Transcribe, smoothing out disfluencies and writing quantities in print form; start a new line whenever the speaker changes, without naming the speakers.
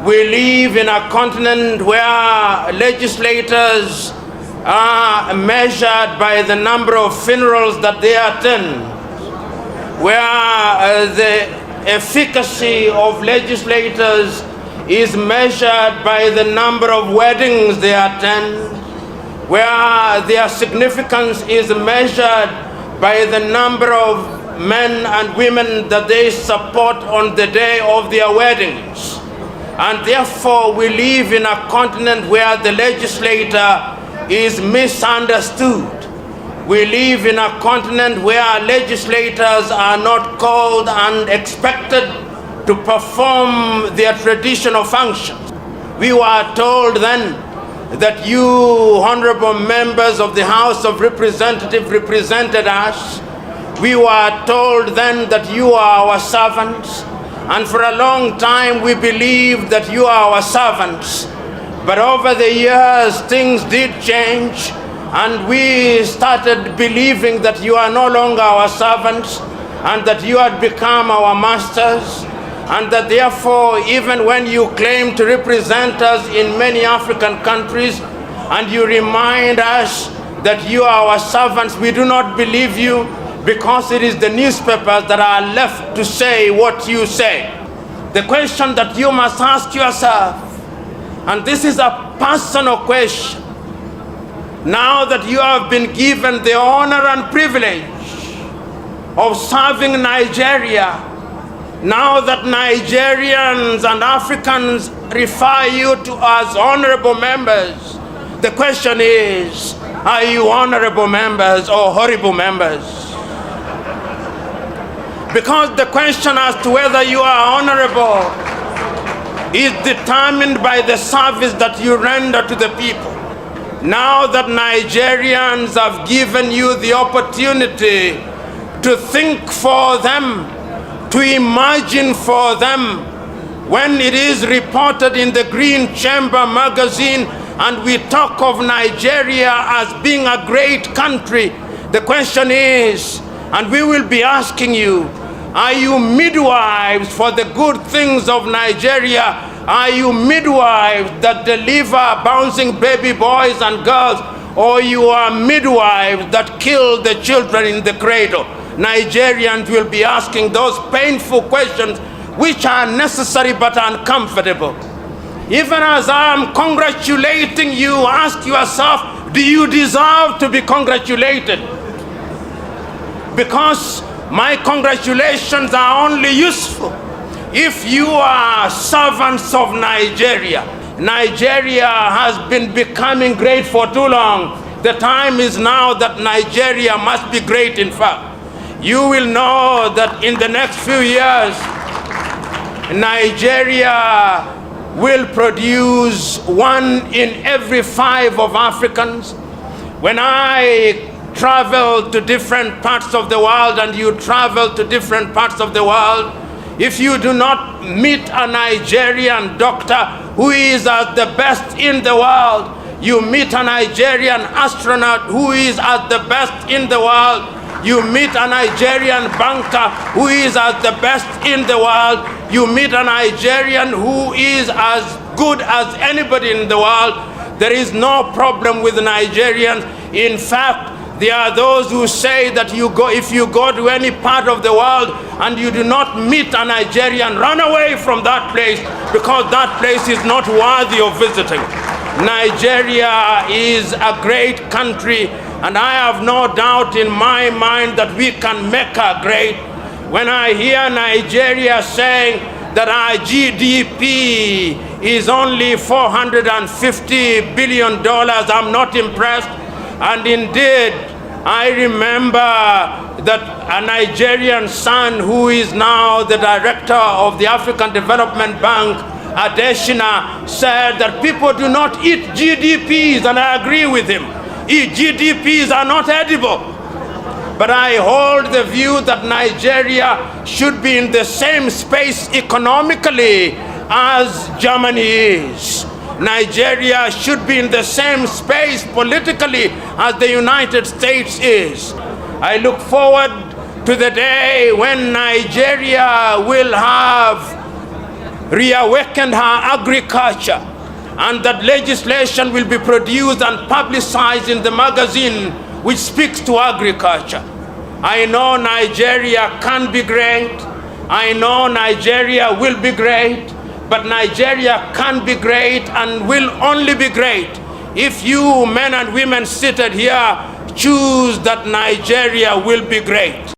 We live in a continent where legislators are measured by the number of funerals that they attend, where the efficacy of legislators is measured by the number of weddings they attend, where their significance is measured by the number of men and women that they support on the day of their weddings. And therefore, we live in a continent where the legislator is misunderstood. We live in a continent where legislators are not called and expected to perform their traditional functions. We were told then that you, honorable members of the House of Representatives, represented us. We were told then that you are our servants. And for a long time we believed that you are our servants. But over the years things did change, and we started believing that you are no longer our servants and that you had become our masters, and that therefore even when you claim to represent us in many African countries and you remind us that you are our servants, we do not believe you, because it is the newspapers that are left to say what you say. The question that you must ask yourself, and this is a personal question, now that you have been given the honor and privilege of serving Nigeria, now that Nigerians and Africans refer you to as honorable members, the question is, are you honorable members or horrible members? Because the question as to whether you are honorable is determined by the service that you render to the people. Now that Nigerians have given you the opportunity to think for them, to imagine for them, when it is reported in the Green Chamber magazine and we talk of Nigeria as being a great country, the question is, and we will be asking you, are you midwives for the good things of Nigeria? Are you midwives that deliver bouncing baby boys and girls, or you are midwives that kill the children in the cradle? Nigerians will be asking those painful questions which are necessary but uncomfortable. Even as I am congratulating you, ask yourself, do you deserve to be congratulated? Because my congratulations are only useful if you are servants of Nigeria. Nigeria has been becoming great for too long. The time is now that Nigeria must be great, in fact. You will know that in the next few years, Nigeria will produce 1 in every 5 of Africans. When I travel to different parts of the world and you travel to different parts of the world, if you do not meet a Nigerian doctor who is at the best in the world, you meet a Nigerian astronaut who is at the best in the world, you meet a Nigerian banker who is at the best in the world, you meet a Nigerian who is as good as anybody in the world, there is no problem with Nigerians. In fact, there are those who say that if you go to any part of the world and you do not meet a Nigerian, run away from that place, because that place is not worthy of visiting. Nigeria is a great country, and I have no doubt in my mind that we can make her great. When I hear Nigeria saying that our GDP is only $450 billion, I'm not impressed. And indeed, I remember that a Nigerian son who is now the director of the African Development Bank, Adeshina, said that people do not eat GDPs, and I agree with him. GDPs are not edible. But I hold the view that Nigeria should be in the same space economically as Germany is. Nigeria should be in the same space politically as the United States is. I look forward to the day when Nigeria will have reawakened her agriculture, and that legislation will be produced and publicized in the magazine which speaks to agriculture. I know Nigeria can be great. I know Nigeria will be great, but Nigeria can be great and will only be great if you men and women seated here choose that Nigeria will be great.